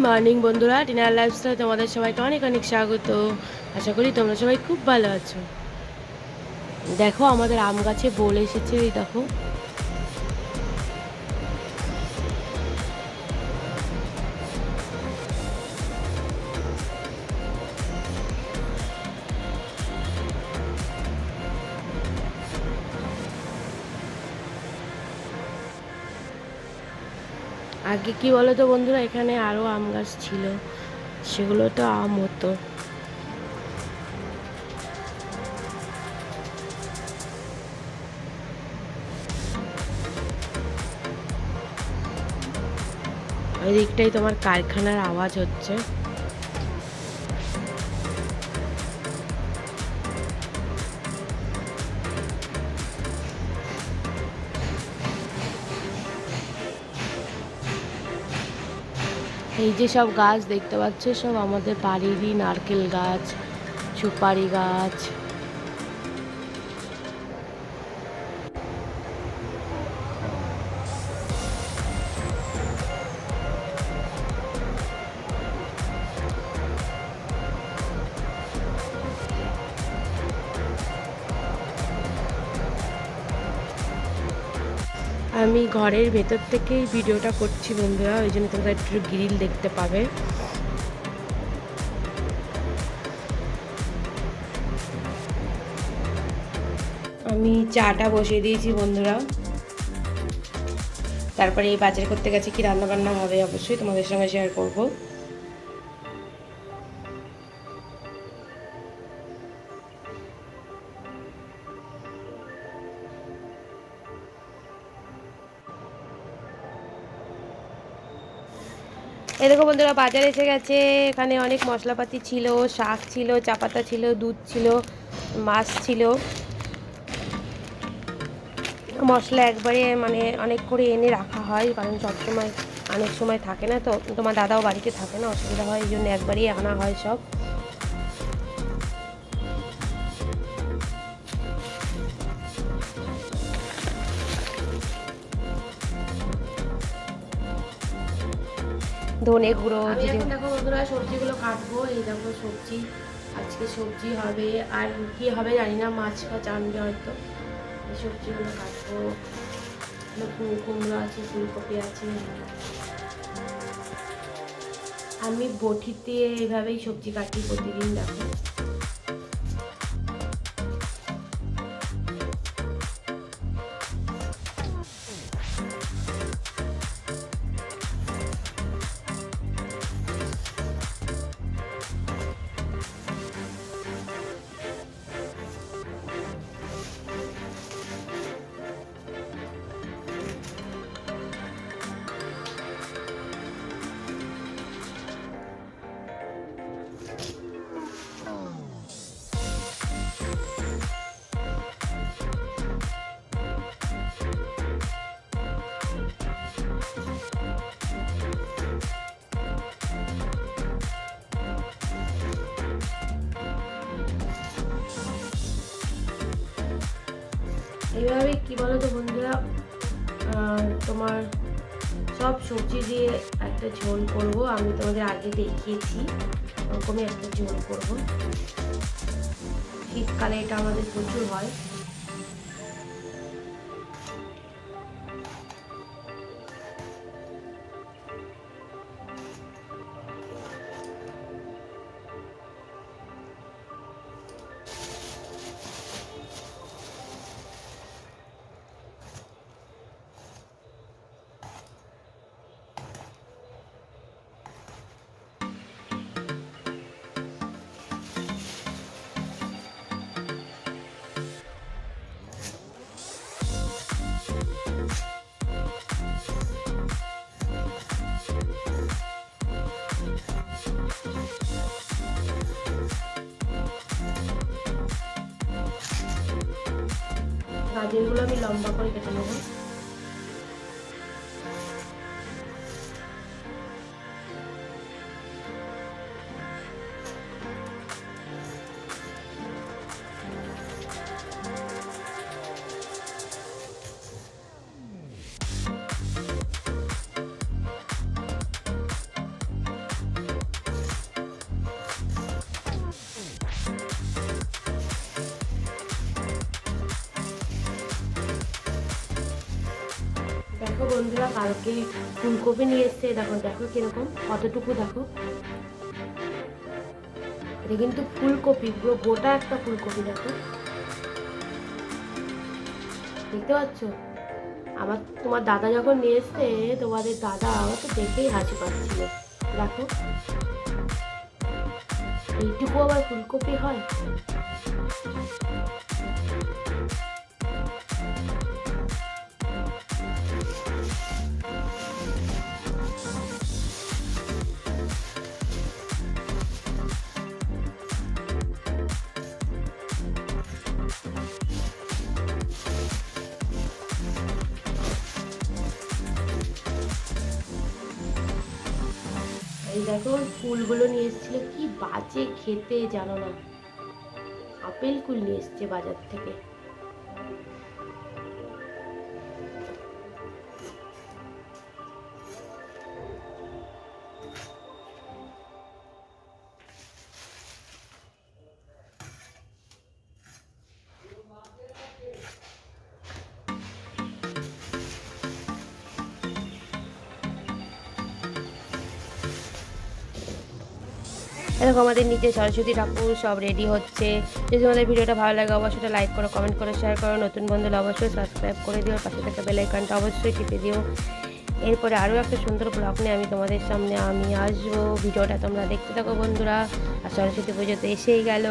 Morning বন্ধুরা, টিনার lifestyle তোমাদের সবাইকে অনেক অনেক স্বাগত। আশা করি তোমরা সবাই খুব ভালো আছো। দেখো আমাদের আম গাছে বোল এসেছে, এই দেখো। আগে কি বলো তো বন্ধুরা, এখানে আরও আম গাছ ছিল, সেগুলো তো আম হতো। ওই দিকটাই তোমার কারখানার আওয়াজ হচ্ছে। এই যে সব গাছ দেখতে পাচ্ছ, সব আমাদের বাড়িরই নারকেল গাছ, সুপারি গাছ। আমি ঘরের ভেতর থেকেই ভিডিওটা করছি বন্ধুরা, ওই জন্য তোমরা একটু গ্রিল দেখতে পাবে। আমি চাটা বসিয়ে দিয়েছি বন্ধুরা। তারপরে এই বাজার করতে গেছে কি রান্না বান্না হবে অবশ্যই তোমাদের সঙ্গে শেয়ার করব। এই দেখো বন্ধুরা, বাজার এসে গেছে। এখানে অনেক মশলাপাতি ছিল, শাক ছিল, চা পাতা ছিল, দুধ ছিল, মাছ ছিল। মশলা একবারে মানে অনেক করে এনে রাখা হয়, কারণ সবসময় অনেক সময় থাকে না, তো তোমার দাদাও বাড়িতে থাকে না, অসুবিধা হয়, এই জন্য একবারেই আনা হয় সব। ধনে গুঁড়ো, আমি এখন দেখো বন্ধুরা সবজিগুলো কাটবো। এই দেখো সবজি, আজকে সবজি হবে, আর কি হবে জানি না, মাছ ফাছ আনবে হয়তো। এই সবজিগুলো কাটবো। কুমড়ো আছে, ফুলকপি আছে। আমি বটিতে এভাবেই সবজি কাটি প্রতিদিন, দেখো। এইভাবে কি বলো তো বন্ধুরা, তোমার সব সবজি দিয়ে একটা ঝোল করব। আমি তোমাদের আগে দেখিয়েছি, ওরকমই একটা ঝোল করব। শীতকালে এটা আমাদের প্রচুর হয়। গাজরগুলো আমি লম্বা করে কেটে নেবো। বন্ধুরা কালকে ফুলকপি নিয়ে এসছে, দেখো দেখো কিরকম, কতটুকু দেখো, এটা কিন্তু ফুলকপি, পুরো গোটা একটা ফুলকপি, দেখো দেখতে পাচ্ছ। তোমার দাদা যখন নিয়ে এসছে, তোমাদের দাদা আমার তো দেখেই হাসি পাচ্ছিল, দেখো এইটুকু আবার ফুলকপি হয়। এই দেখো কুলগুলো নিয়ে এসেছিল, কি বাজে খেতে জানো না, আপেল কুল নিয়ে এসছে বাজার থেকে। এরকম আমাদের নিচে সরস্বতী ঠাকুর সব রেডি হচ্ছে। যদি তোমাদের ভিডিওটা ভালো লাগে অবশ্যই লাইক করো, কমেন্ট করো, শেয়ার করো, নতুন বন্ধুরা অবশ্যই সাবস্ক্রাইব করে দিও, পাশে থাকা বেল আইকনটা অবশ্যই টিপে দিও। এরপরে আরও একটা সুন্দর ব্লগ নিয়ে আমি তোমাদের সামনে আসবো, ভিডিওটা তোমরা দেখতে থাকো বন্ধুরা। আর সরস্বতী পুজো তো এসেই গেল।